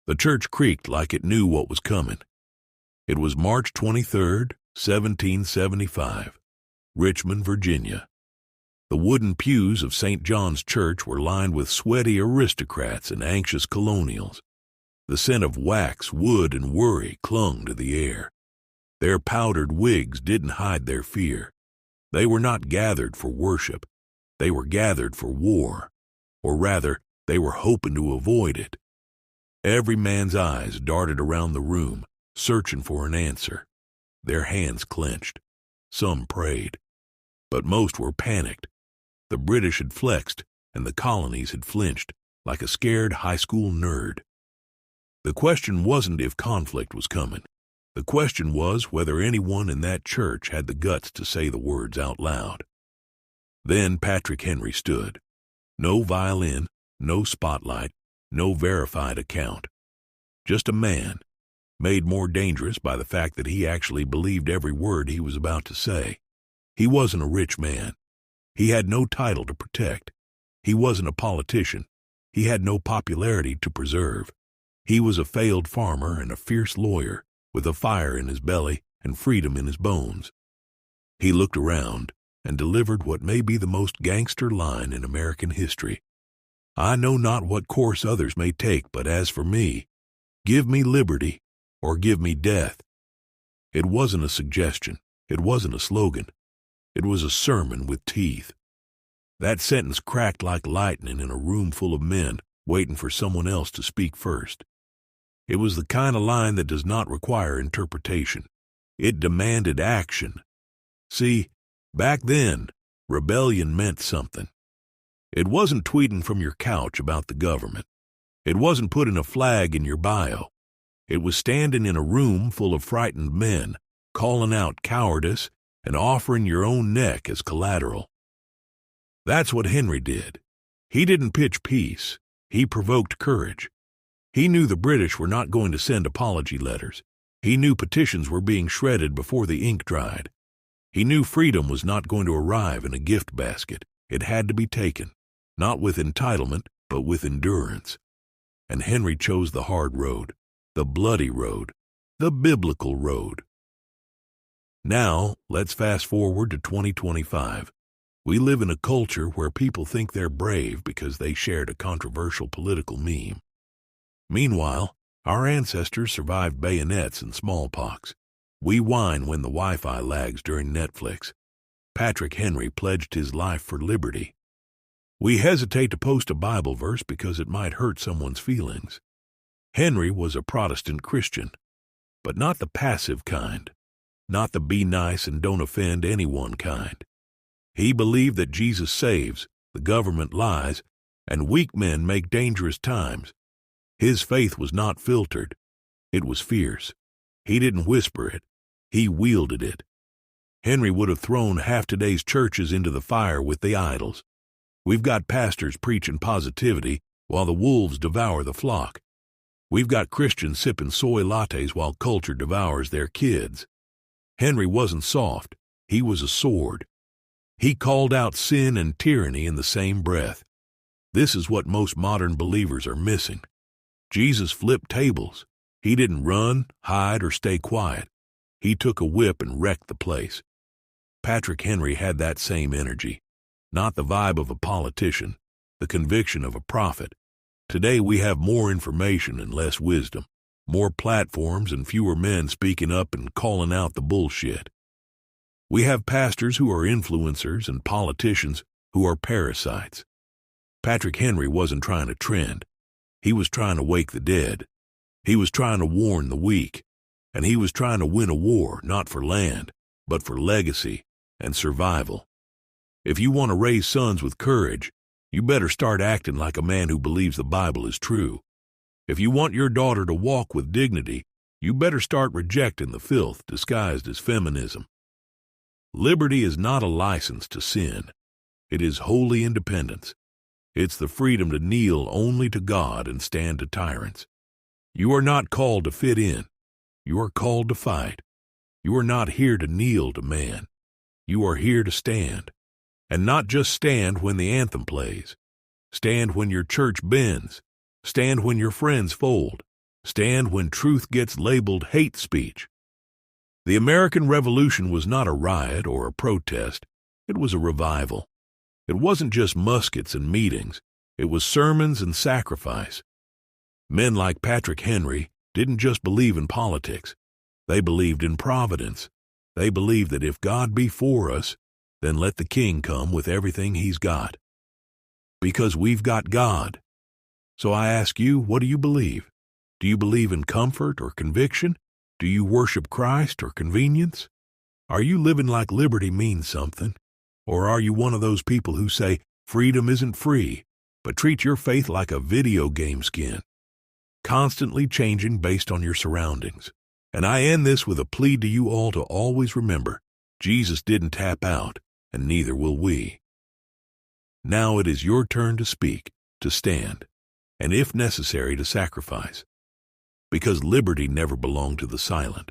The church creaked like it knew what was coming. It was March 23rd, 1775, Richmond, Virginia. The wooden pews of St. John's Church were lined with sweaty aristocrats and anxious colonials. The scent of wax, wood, and worry clung to the air. Their powdered wigs didn't hide their fear. They were not gathered for worship. They were gathered for war. Or rather, they were hoping to avoid it. Every man's eyes darted around the room, searching for an answer. Their hands clenched. Some prayed. But most were panicked. The British had flexed, and the colonies had flinched, like a scared high school nerd. The question wasn't if conflict was coming. The question was whether anyone in that church had the guts to say the words out loud. Then Patrick Henry stood. No violin, no spotlight, no verified account. Just a man, made more dangerous by the fact that he actually believed every word he was about to say. He wasn't a rich man. He had no title to protect. He wasn't a politician. He had no popularity to preserve. He was a failed farmer and a fierce lawyer, with a fire in his belly and freedom in his bones. He looked around and delivered what may be the most gangster line in American history. I know not what course others may take, but as for me, give me liberty or give me death. It wasn't a suggestion. It wasn't a slogan. It was a sermon with teeth. That sentence cracked like lightning in a room full of men waiting for someone else to speak first. It was the kind of line that does not require interpretation. It demanded action. See, back then, rebellion meant something. It wasn't tweeting from your couch about the government. It wasn't putting a flag in your bio. It was standing in a room full of frightened men, calling out cowardice and offering your own neck as collateral. That's what Henry did. He didn't pitch peace. He provoked courage. He knew the British were not going to send apology letters. He knew petitions were being shredded before the ink dried. He knew freedom was not going to arrive in a gift basket. It had to be taken, not with entitlement, but with endurance. And Henry chose the hard road, the bloody road, the biblical road. Now, let's fast forward to 2025. We live in a culture where people think they're brave because they shared a controversial political meme. Meanwhile, our ancestors survived bayonets and smallpox. We whine when the Wi-Fi lags during Netflix. Patrick Henry pledged his life for liberty. We hesitate to post a Bible verse because it might hurt someone's feelings. Henry was a Protestant Christian, but not the passive kind, not the be nice and don't offend anyone kind. He believed that Jesus saves, the government lies, and weak men make dangerous times. His faith was not filtered. It was fierce. He didn't whisper it. He wielded it. Henry would have thrown half today's churches into the fire with the idols. We've got pastors preaching positivity while the wolves devour the flock. We've got Christians sipping soy lattes while culture devours their kids. Henry wasn't soft. He was a sword. He called out sin and tyranny in the same breath. This is what most modern believers are missing. Jesus flipped tables. He didn't run, hide, or stay quiet. He took a whip and wrecked the place. Patrick Henry had that same energy, not the vibe of a politician, the conviction of a prophet. Today we have more information and less wisdom, more platforms and fewer men speaking up and calling out the bullshit. We have pastors who are influencers and politicians who are parasites. Patrick Henry wasn't trying to trend. He was trying to wake the dead. He was trying to warn the weak. And he was trying to win a war not for land, but for legacy and survival. If you want to raise sons with courage, you better start acting like a man who believes the Bible is true. If you want your daughter to walk with dignity, you better start rejecting the filth disguised as feminism. Liberty is not a license to sin. It is holy independence. It's the freedom to kneel only to God and stand to tyrants. You are not called to fit in. You are called to fight. You are not here to kneel to man. You are here to stand. And not just stand when the anthem plays. Stand when your church bends. Stand when your friends fold. Stand when truth gets labeled hate speech. The American Revolution was not a riot or a protest. It was a revival. It wasn't just muskets and meetings. It was sermons and sacrifice. Men like Patrick Henry didn't just believe in politics. They believed in providence. They believed that if God be for us, then let the king come with everything he's got. Because we've got God. So I ask you, what do you believe? Do you believe in comfort or conviction? Do you worship Christ or convenience? Are you living like liberty means something? Or are you one of those people who say freedom isn't free, but treat your faith like a video game skin, constantly changing based on your surroundings? And I end this with a plea to you all to always remember, Jesus didn't tap out, and neither will we. Now it is your turn to speak, to stand, and if necessary to sacrifice. Because liberty never belonged to the silent.